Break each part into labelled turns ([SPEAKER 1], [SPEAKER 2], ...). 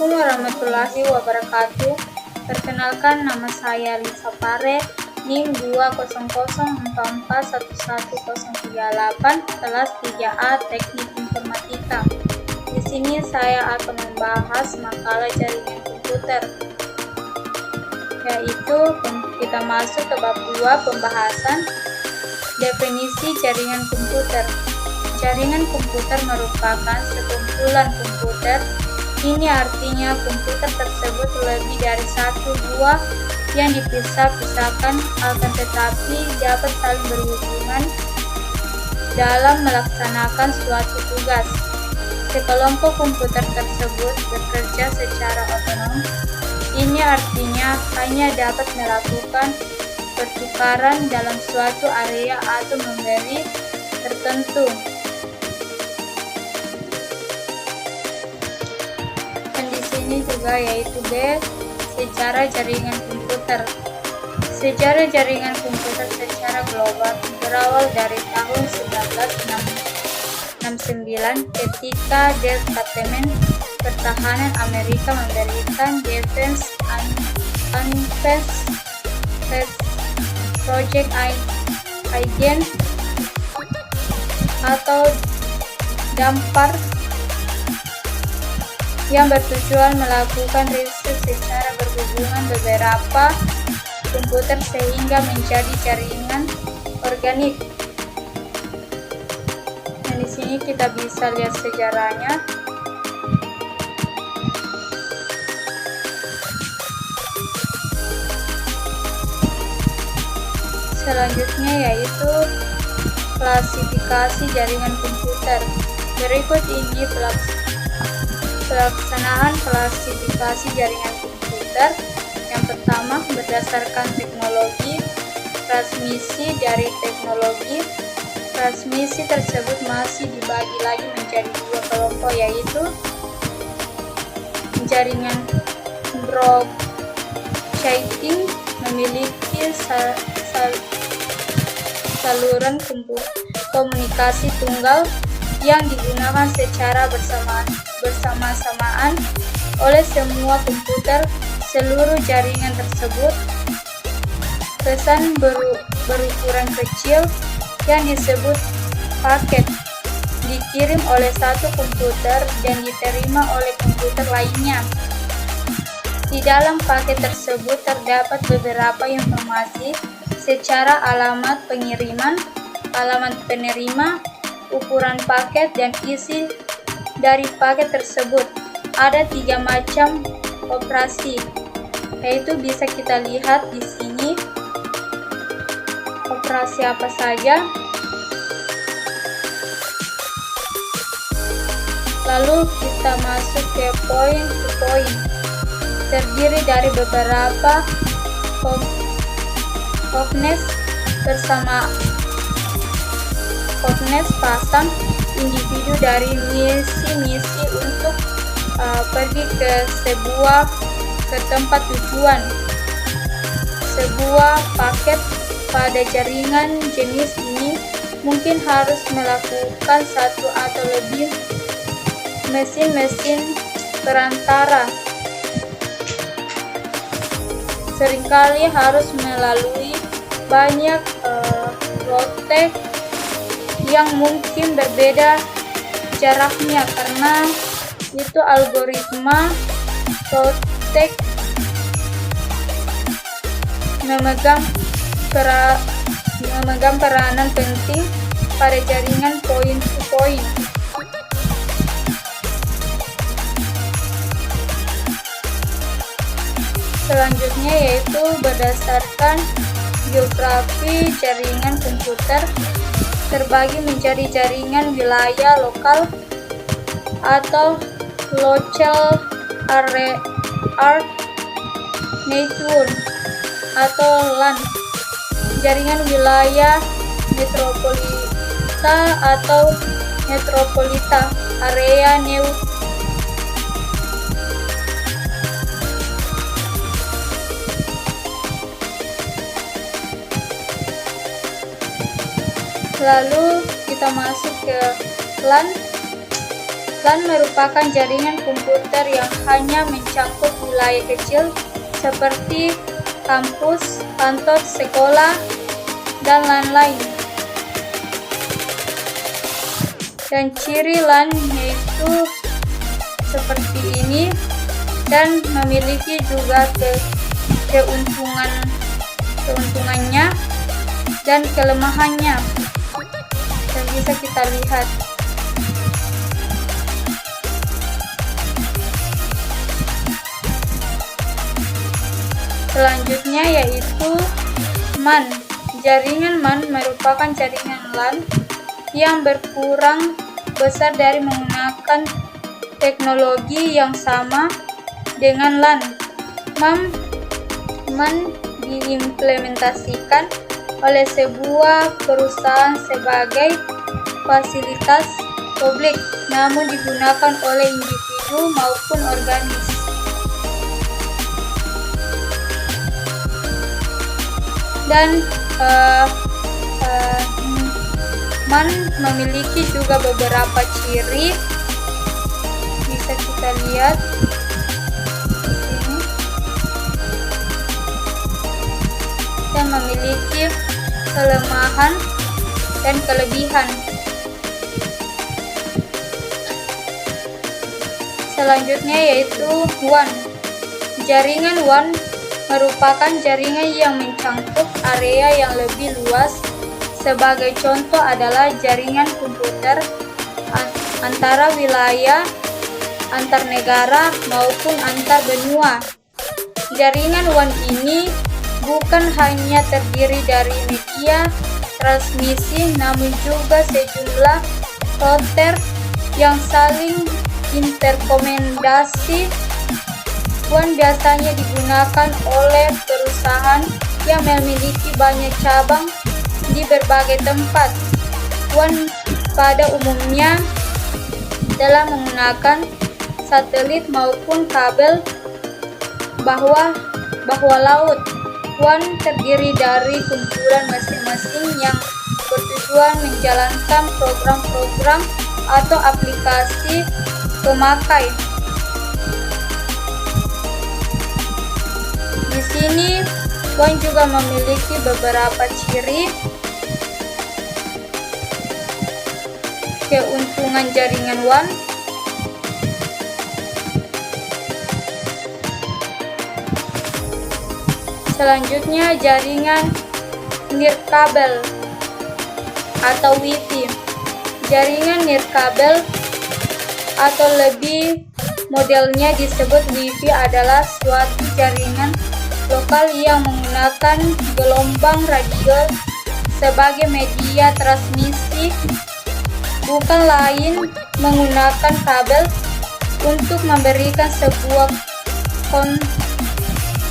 [SPEAKER 1] Assalamualaikum warahmatullahi wabarakatuh. Perkenalkan, nama saya Lisa Pare, NIM 204411038, kelas 3A Teknik Informatika. Di sini saya akan membahas makalah jaringan komputer, yaitu kita masuk ke bab 2 pembahasan definisi jaringan komputer. Jaringan komputer merupakan sekumpulan komputer. Ini artinya komputer tersebut lebih dari satu buah yang dipisah-pisahkan, akan tetapi dapat saling berhubungan dalam melaksanakan suatu tugas. Sekelompok komputer tersebut bekerja secara otonom. Ini artinya hanya dapat melakukan pertukaran dalam suatu area atau memori tertentu. Dan di sini juga yaitu B, sejarah jaringan komputer. Sejarah jaringan komputer secara global berawal dari tahun 1969 ketika Departemen Pertahanan Amerika mendirikan Defense Advanced Project Agent atau DAMPAR yang bertujuan melakukan riset secara berhubungan beberapa komputer sehingga menjadi jaringan organik. Dan di sini kita bisa lihat sejarahnya. Selanjutnya yaitu klasifikasi jaringan komputer. Berikut ini pelaksanaan klasifikasi jaringan komputer. Yang pertama, berdasarkan teknologi transmisi. Dari teknologi transmisi tersebut masih dibagi lagi menjadi dua kelompok, yaitu jaringan broadcasting memiliki saluran komunikasi tunggal yang digunakan secara bersama-samaan oleh semua komputer. Seluruh jaringan tersebut pesan berukuran kecil yang disebut paket dikirim oleh satu komputer dan diterima oleh komputer lainnya. Di dalam paket tersebut terdapat beberapa informasi secara alamat pengiriman, alamat penerima, ukuran paket, dan isi dari paket tersebut. Ada 3 macam operasi, yaitu bisa kita lihat di sini operasi apa saja. Lalu kita masuk ke poin to poin. Terdiri dari beberapa hotness pasang individu dari misi-misi untuk pergi ke tempat tujuan. Sebuah paket pada jaringan jenis ini mungkin harus melakukan satu atau lebih mesin-mesin perantara. Seringkali harus melalui banyak route yang mungkin berbeda jaraknya, karena itu algoritma route memegang peranan penting pada jaringan point to point. Selanjutnya yaitu berdasarkan geografi jaringan komputer terbagi menjadi jaringan wilayah lokal atau local area network atau LAN, jaringan wilayah metropolita atau metropolita area network. Lalu kita masuk ke LAN. LAN merupakan jaringan komputer yang hanya mencakup wilayah kecil seperti kampus, kantor, sekolah, dan lain-lain. Dan ciri LAN yaitu seperti ini, dan memiliki juga keuntungannya dan kelemahannya yang bisa kita lihat. Selanjutnya yaitu MAN. Jaringan MAN merupakan jaringan LAN yang berkurang besar dari menggunakan teknologi yang sama dengan LAN. MAN diimplementasikan oleh sebuah perusahaan sebagai fasilitas publik, namun digunakan oleh individu maupun organisasi. Dan MAN memiliki juga beberapa ciri, bisa kita lihat di sini, dan memiliki kelemahan dan kelebihan. Selanjutnya yaitu WAN. Jaringan WAN merupakan jaringan yang mencakup area yang lebih luas. Sebagai contoh adalah jaringan komputer antara wilayah, antar negara, maupun antar benua. Jaringan WAN ini bukan hanya terdiri dari media transmisi, namun juga sejumlah router yang saling interkomunikasi. WAN biasanya digunakan oleh perusahaan yang memiliki banyak cabang di berbagai tempat. WAN pada umumnya telah menggunakan satelit maupun kabel bawah laut. WAN terdiri dari kumpulan masing-masing yang bertujuan menjalankan program-program atau aplikasi pemakai. Di sini WAN juga memiliki beberapa ciri. Keuntungan jaringan WAN. Selanjutnya jaringan nirkabel atau Wi-Fi. Jaringan nirkabel atau lebih modelnya disebut Wi-Fi adalah suatu jaringan lokal yang menggunakan gelombang radio sebagai media transmisi, bukan lain menggunakan kabel, untuk memberikan sebuah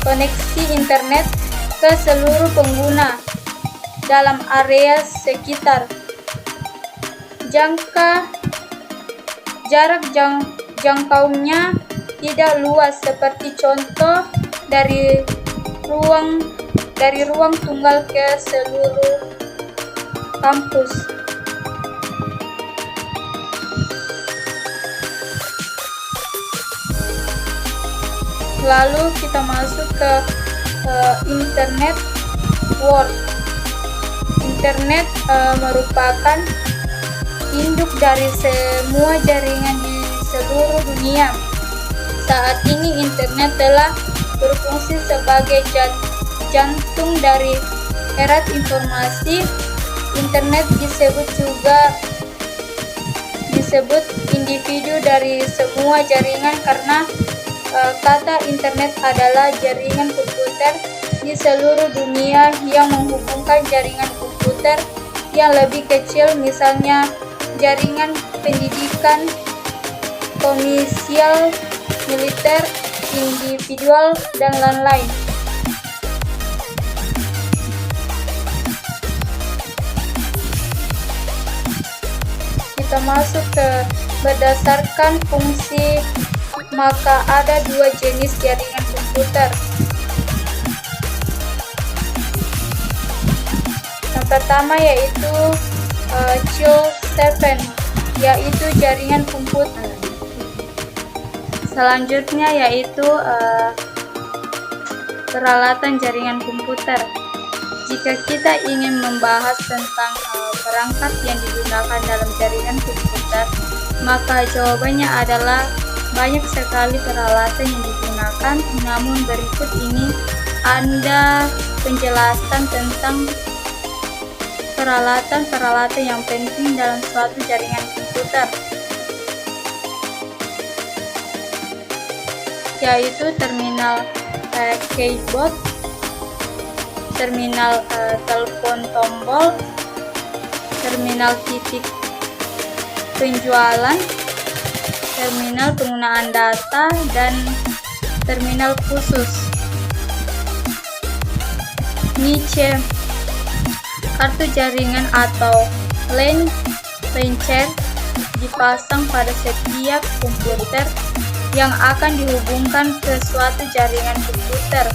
[SPEAKER 1] koneksi internet ke seluruh pengguna dalam area sekitar. Jarak jangkaunya tidak luas, seperti contoh dari ruang tunggal ke seluruh kampus. Lalu kita masuk ke internet world. Internet merupakan induk dari semua jaringan di seluruh dunia. Saat ini internet telah berfungsi sebagai jantung dari era informasi. Internet disebut individu dari semua jaringan karena kata internet adalah jaringan komputer di seluruh dunia yang menghubungkan jaringan komputer yang lebih kecil, misalnya jaringan pendidikan, komersial, militer, individual, dan lain-lain. Kita masuk ke berdasarkan fungsi, maka ada dua jenis jaringan komputer. Yang pertama yaitu Child 7, yaitu jaringan komputer Selanjutnya yaitu peralatan jaringan komputer. Jika kita ingin membahas tentang perangkat yang digunakan dalam jaringan komputer, maka jawabannya adalah banyak sekali peralatan yang digunakan. Namun berikut ini ada penjelasan tentang peralatan-peralatan yang penting dalam suatu jaringan komputer, yaitu terminal keyboard, terminal telepon tombol, terminal titik penjualan, terminal penggunaan data, dan terminal khusus. Niche kartu jaringan atau LAN launcher dipasang pada setiap komputer yang akan dihubungkan ke suatu jaringan komputer.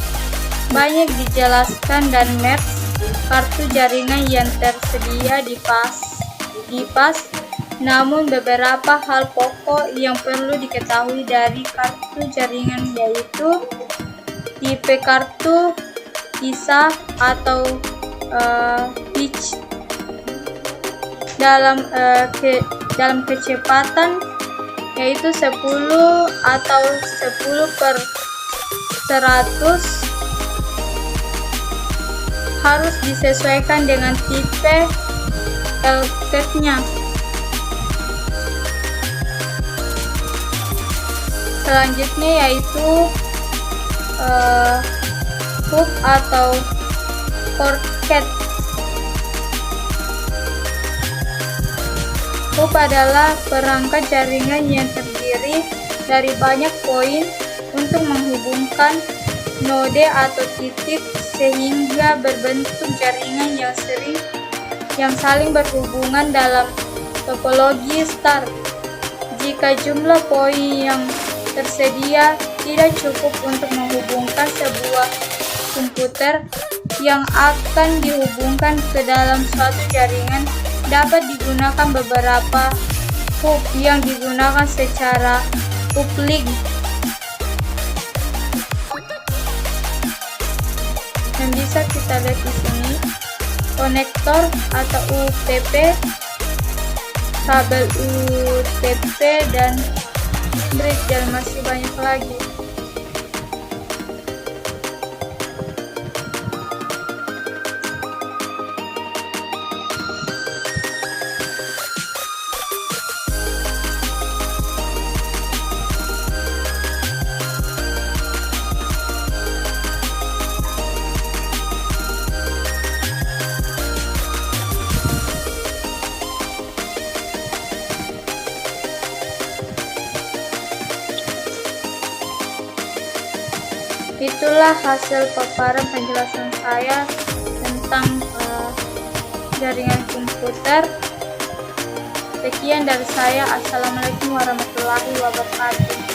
[SPEAKER 1] Banyak dijelaskan dan maps kartu jaringan yang tersedia di pas, namun beberapa hal pokok yang perlu diketahui dari kartu jaringan yaitu tipe kartu, ISA atau pitch dalam kecepatan yaitu 10 atau 10/100, harus disesuaikan dengan tipe LTE-nya. Selanjutnya yaitu hub atau porket. Hub adalah perangkat jaringan yang terdiri dari banyak poin untuk menghubungkan node atau titik sehingga berbentuk jaringan yang saling berhubungan dalam topologi star. Jika jumlah poin yang tersedia tidak cukup untuk menghubungkan sebuah komputer yang akan dihubungkan ke dalam suatu jaringan, dapat digunakan beberapa hub yang digunakan secara uplink. Dan bisa kita lihat di sini konektor atau UTP, kabel UTP, dan bridge, dan masih banyak lagi. Itulah hasil paparan penjelasan saya tentang jaringan komputer. Sekian dari saya. Assalamualaikum warahmatullahi wabarakatuh.